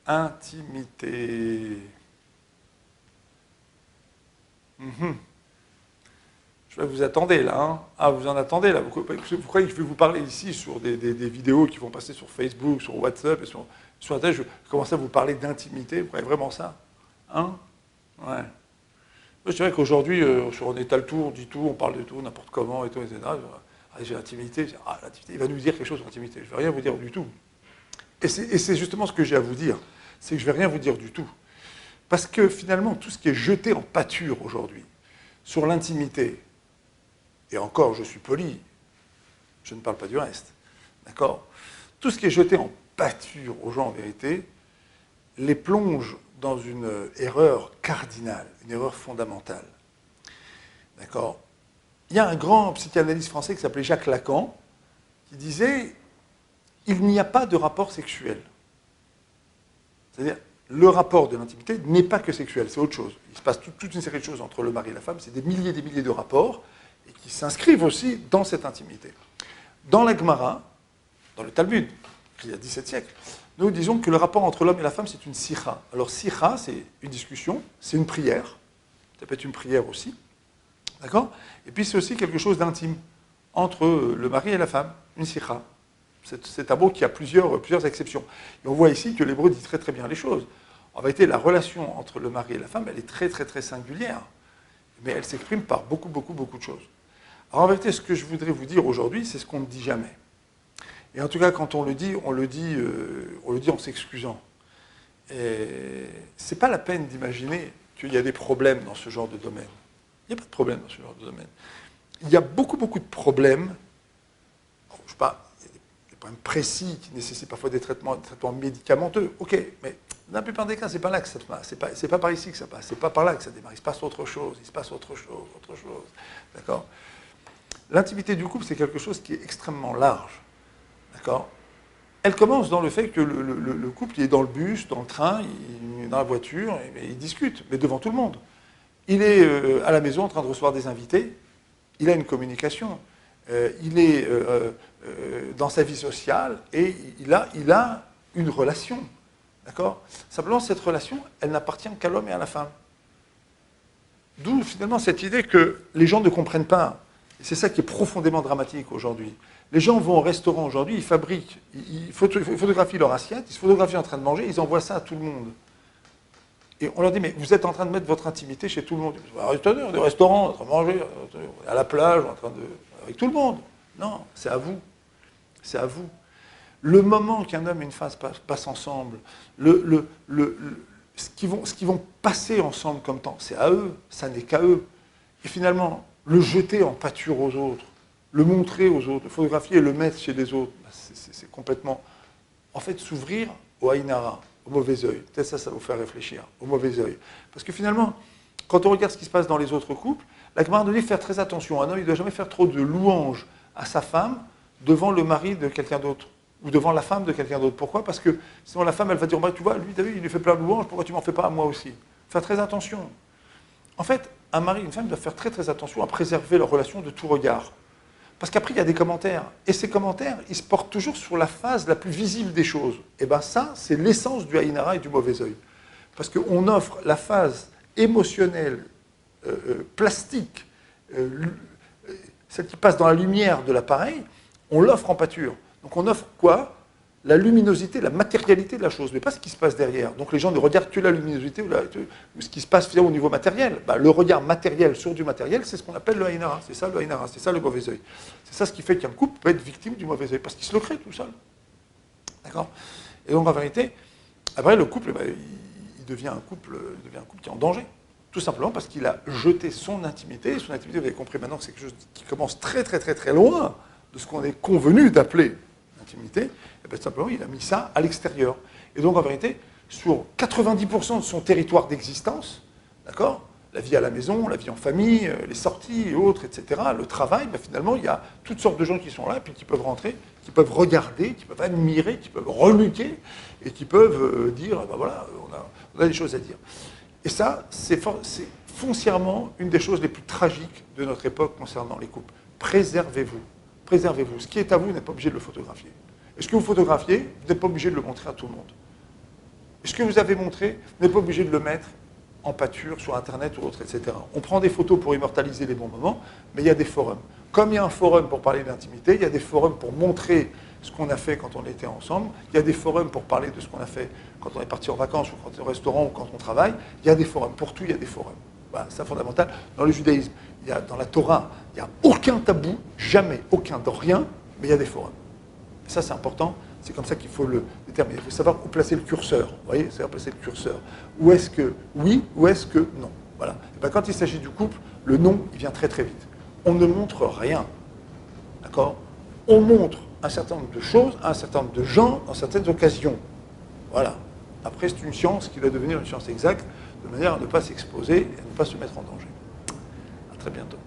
Intimité. Vous attendez là, hein? Ah, vous en attendez là. Vous croyez que je vais vous parler ici sur des vidéos qui vont passer sur Facebook, sur WhatsApp et sur Internet, je vais commencer à vous parler d'intimité? Vous croyez vraiment ça? Hein? Ouais. C'est vrai qu'aujourd'hui, on étale tout, on dit tout, on parle de tout, n'importe comment et tout, etc. Ah, j'ai l'intimité. Ah, l'intimité, il va nous dire quelque chose sur l'intimité. Je ne vais rien vous dire du tout. Et c'est justement ce que j'ai à vous dire. C'est que je ne vais rien vous dire du tout. Parce que finalement, tout ce qui est jeté en pâture aujourd'hui sur l'intimité, et encore, je suis poli, je ne parle pas du reste, d'accord? Tout ce qui est jeté en pâture aux gens, en vérité, les plonge dans une erreur cardinale, une erreur fondamentale. D'accord? Il y a un grand psychanalyste français qui s'appelait Jacques Lacan, qui disait « Il n'y a pas de rapport sexuel ». C'est-à-dire, le rapport de l'intimité n'est pas que sexuel, c'est autre chose. Il se passe toute une série de choses entre le mari et la femme, c'est des milliers de rapports, et qui s'inscrivent aussi dans cette intimité. Dans la Gemara, dans le Talmud, il y a 17 siècles, nous disons que le rapport entre l'homme et la femme, c'est une sikha. Alors sikha, c'est une discussion, c'est une prière, ça peut être une prière aussi, d'accord? Et puis c'est aussi quelque chose d'intime entre le mari et la femme, une sikha. C'est un mot qui a plusieurs exceptions. Et on voit ici que l'hébreu dit très très bien les choses. En vérité, la relation entre le mari et la femme, elle est très très très singulière, mais elle s'exprime par beaucoup de choses. Alors en vérité, ce que je voudrais vous dire aujourd'hui, c'est ce qu'on ne dit jamais. Et en tout cas, quand on le dit en s'excusant. C'est pas la peine d'imaginer qu'il y a des problèmes dans ce genre de domaine. Il n'y a pas de problème dans ce genre de domaine. Il y a beaucoup de problèmes, je ne sais pas, il y a des problèmes précis qui nécessitent parfois des traitements médicamenteux. Ok, mais dans la plupart des cas, c'est pas là que ça se passe. C'est pas par ici que ça passe. C'est pas par là que ça démarre. Il se passe autre chose. D'accord? L'intimité du couple, c'est quelque chose qui est extrêmement large. D'accord? Elle commence dans le fait que le couple il est dans le bus, dans le train, il est dans la voiture, et il discute, mais devant tout le monde. Il est à la maison en train de recevoir des invités, il a une communication, il est dans sa vie sociale, et il a une relation. D'accord? Simplement, cette relation, elle n'appartient qu'à l'homme et à la femme. D'où finalement cette idée que les gens ne comprennent pas. Et c'est ça qui est profondément dramatique aujourd'hui. Les gens vont au restaurant aujourd'hui, ils fabriquent, ils photographient leur assiette, ils se photographient en train de manger, ils envoient ça à tout le monde. Et on leur dit, mais vous êtes en train de mettre votre intimité chez tout le monde. Des restaurants, en train de manger, à la plage, avec tout le monde. Non, c'est à vous. C'est à vous. Le moment qu'un homme et une femme passent ensemble, ce qu'ils vont passer ensemble comme temps, c'est à eux, ça n'est qu'à eux. Et finalement, le jeter en pâture aux autres, le montrer aux autres, le photographier et le mettre chez les autres, c'est complètement... En fait, s'ouvrir au haïnara, au mauvais œil. Peut-être ça va vous faire réfléchir, au mauvais œil. Parce que finalement, quand on regarde ce qui se pace dans les autres couples, la Gemara nous dit faire très attention. Un homme, il ne doit jamais faire trop de louanges à sa femme devant le mari de quelqu'un d'autre, ou devant la femme de quelqu'un d'autre. Pourquoi? Parce que sinon la femme, elle va dire, bah, tu vois, lui, t'as vu, il lui fait plein de louanges, pourquoi tu m'en fais pas à moi aussi? Faire très attention. En fait, un mari et une femme doivent faire très très attention à préserver leur relation de tout regard. Parce qu'après, il y a des commentaires. Et ces commentaires, ils se portent toujours sur la phase la plus visible des choses. Et bien ça, c'est l'essence du haïnara et du mauvais œil. Parce qu'on offre la phase émotionnelle, plastique, celle qui passe dans la lumière de l'appareil, on l'offre en pâture. Donc on offre quoi? La luminosité, la matérialité de la chose, mais pas ce qui se passe derrière. Donc les gens ne regardent que la luminosité ou ce qui se passe au niveau matériel. Bah, le regard matériel sur du matériel, c'est ce qu'on appelle le haïnara. C'est ça le haïnara, c'est ça le mauvais œil. C'est ça ce qui fait qu'un couple peut être victime du mauvais œil, parce qu'il se le crée tout seul. D'accord? Et donc en vérité, après le couple, bah, il devient un couple qui est en danger. Tout simplement parce qu'il a jeté son intimité. Son intimité, vous avez compris maintenant que c'est quelque chose qui commence très très très très loin de ce qu'on est convenu d'appeler l'intimité. Et bien, simplement, il a mis ça à l'extérieur. Et donc, en vérité, sur 90% de son territoire d'existence, d'accord, la vie à la maison, la vie en famille, les sorties et autres, etc., le travail, ben finalement, il y a toutes sortes de gens qui sont là, et puis qui peuvent rentrer, qui peuvent regarder, qui peuvent admirer, qui peuvent reluquer, et qui peuvent dire, ben voilà, on a des choses à dire. Et ça, c'est foncièrement une des choses les plus tragiques de notre époque concernant les couples. Préservez-vous. Préservez-vous. Ce qui est à vous, vous n'êtes pas obligé de le photographier. Et ce que vous photographiez, vous n'êtes pas obligé de le montrer à tout le monde. Et ce que vous avez montré, vous n'êtes pas obligé de le mettre en pâture, sur Internet ou autre, etc. On prend des photos pour immortaliser les bons moments, mais il y a des forums. Comme il y a un forum pour parler d'intimité, il y a des forums pour montrer ce qu'on a fait quand on était ensemble, il y a des forums pour parler de ce qu'on a fait quand on est parti en vacances ou quand on est au restaurant ou quand on travaille, il y a des forums. Pour tout, il y a des forums. Voilà, c'est fondamental. Dans le judaïsme, dans la Torah, il n'y a aucun tabou, jamais, aucun, dans rien, mais il y a des forums. Et ça, c'est important. C'est comme ça qu'il faut le déterminer. Il faut savoir où placer le curseur. Vous voyez, c'est-à-dire placer le curseur. Où est-ce que oui, où est-ce que non. Voilà. Et bien, quand il s'agit du couple, le non, il vient très très vite. On ne montre rien. D'accord? On montre un certain nombre de choses à un certain nombre de gens dans certaines occasions. Voilà. Après, c'est une science qui doit devenir une science exacte, de manière à ne pas s'exposer et à ne pas se mettre en danger. À très bientôt.